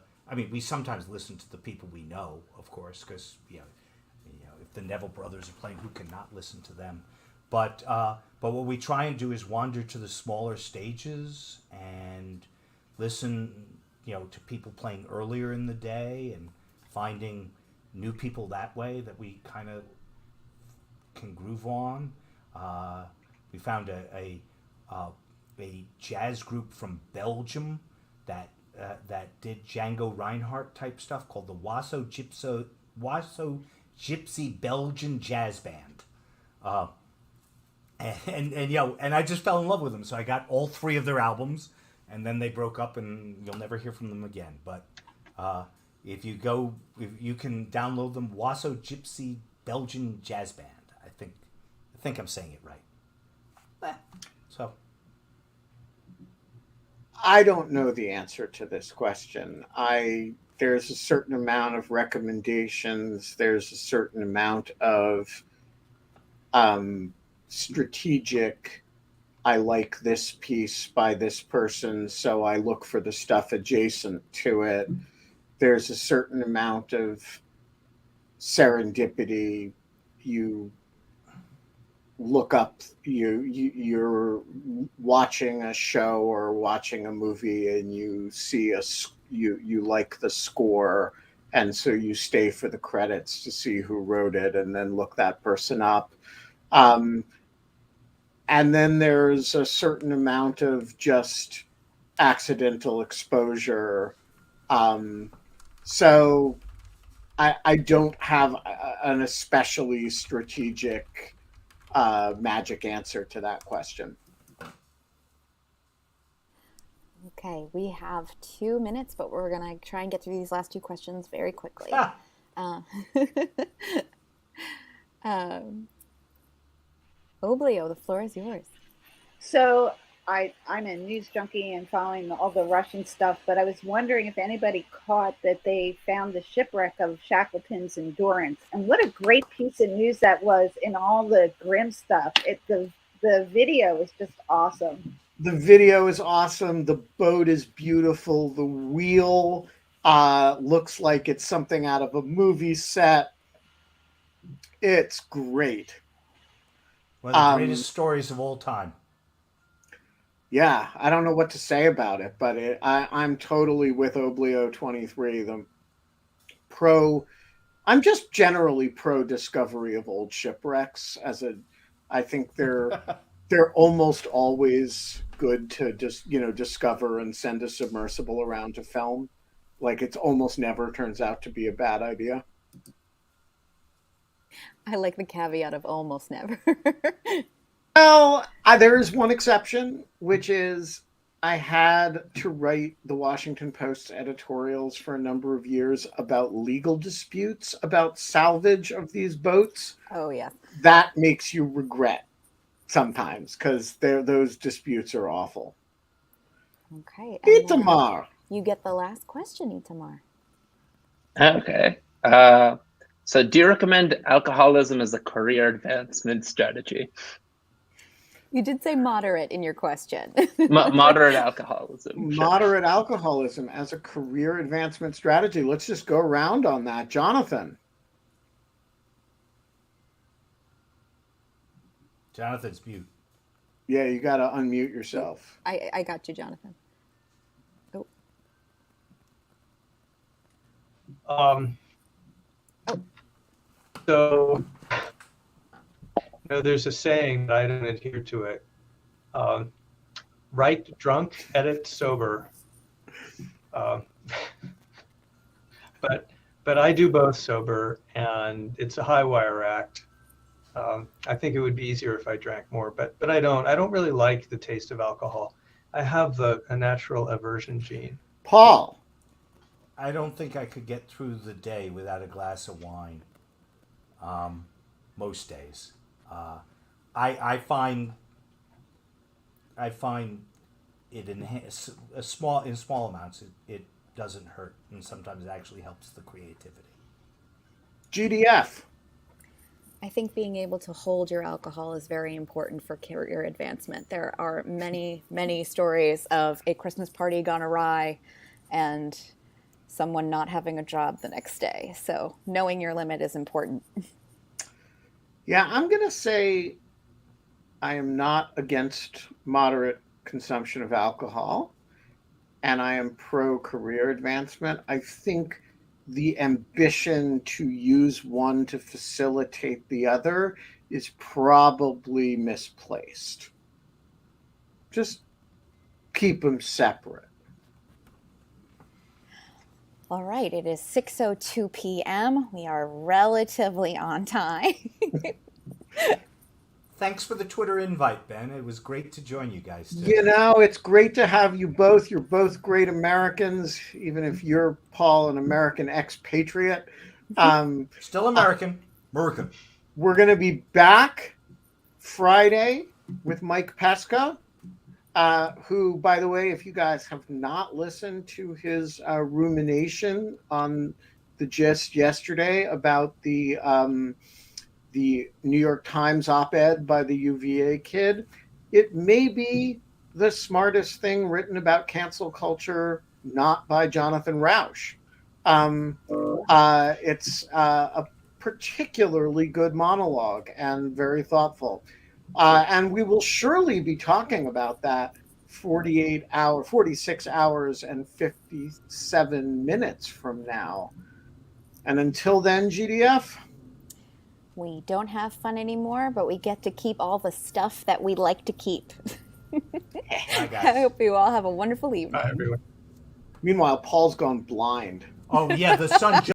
we sometimes listen to the people we know, of course, because, if the Neville Brothers are playing, who cannot listen to them? But what we try and do is wander to the smaller stages and listen, to people playing earlier in the day, and finding new people that way that we kind of can groove on. We found a jazz group from Belgium that did Django Reinhardt type stuff called the Wasso Gypsy Belgian Jazz Band. And I just fell in love with them. So I got all three of their albums, and then they broke up, and you'll never hear from them again. But if you can download them, Wasso Gypsy Belgian Jazz Band. I think I'm saying it right. So I don't know the answer to this question. There's a certain amount of recommendations. There's a certain amount of strategic. I like this piece by this person, so I look for the stuff adjacent to it. There's a certain amount of serendipity. You look up, you're watching a show or watching a movie, and you see you like the score, and so you stay for the credits to see who wrote it, and then look that person up. And then there's a certain amount of just accidental exposure. So I don't have an especially strategic magic answer to that question. Okay, we have 2 minutes, but we're going to try and get through these last two questions very quickly. Oblio, the floor is yours. So I'm a news junkie and following all the Russian stuff, but I was wondering if anybody caught that they found the shipwreck of Shackleton's Endurance. And what a great piece of news that was in all the grim stuff. The video is just awesome. The video is awesome. The boat is beautiful. The wheel looks like it's something out of a movie set. It's great. One of the greatest stories of all time. Yeah, I don't know what to say about it, but I'm totally with Oblio 23. I'm just generally pro discovery of old shipwrecks. I think they're almost always good to just discover and send a submersible around to film. Like, it's almost never turns out to be a bad idea. I like the caveat of almost never. Well, there is one exception, which is I had to write the Washington Post's editorials for a number of years about legal disputes about salvage of these boats. Oh, yeah. That makes you regret sometimes because those disputes are awful. Okay. And Itamar. you get the last question, Itamar. Okay. So do you recommend alcoholism as a career advancement strategy? You did say moderate in your question. Moderate alcoholism. Moderate alcoholism as a career advancement strategy. Let's just go around on that. Jonathan. Jonathan's mute. Yeah, you got to unmute yourself. I got you, Jonathan. So, there's a saying, but I don't adhere to it. Write drunk, edit sober. But I do both sober, and it's a high wire act. I think it would be easier if I drank more, but I don't. I don't really like the taste of alcohol. I have a natural aversion gene. Paul. I don't think I could get through the day without a glass of wine. Most days, I find it in small amounts. It doesn't hurt, and sometimes it actually helps the creativity. GDF. I think being able to hold your alcohol is very important for career advancement. There are many, many stories of a Christmas party gone awry and someone not having a job the next day. So knowing your limit is important. Yeah, I'm going to say I am not against moderate consumption of alcohol, and I am pro career advancement. I think the ambition to use one to facilitate the other is probably misplaced. Just keep them separate. All right, it is 6:02 p.m. We are relatively on time. Thanks for the Twitter invite, Ben. It was great to join you guys today. You know, it's great to have you both. You're both great Americans, even if you're, Paul, an American expatriate. Still American. American. We're going to be back Friday with Mike Pesca, who, by the way, if you guys have not listened to his rumination on the gist yesterday about the New York Times op-ed by the UVA kid, it may be the smartest thing written about cancel culture, not by Jonathan Rauch. It's a particularly good monologue and very thoughtful. And we will surely be talking about that 46 hours and 57 minutes from now. And until then, GDF? We don't have fun anymore, but we get to keep all the stuff that we like to keep. I hope you all have a wonderful evening. Bye, everyone. Meanwhile, Paul's gone blind. Oh, yeah, the sun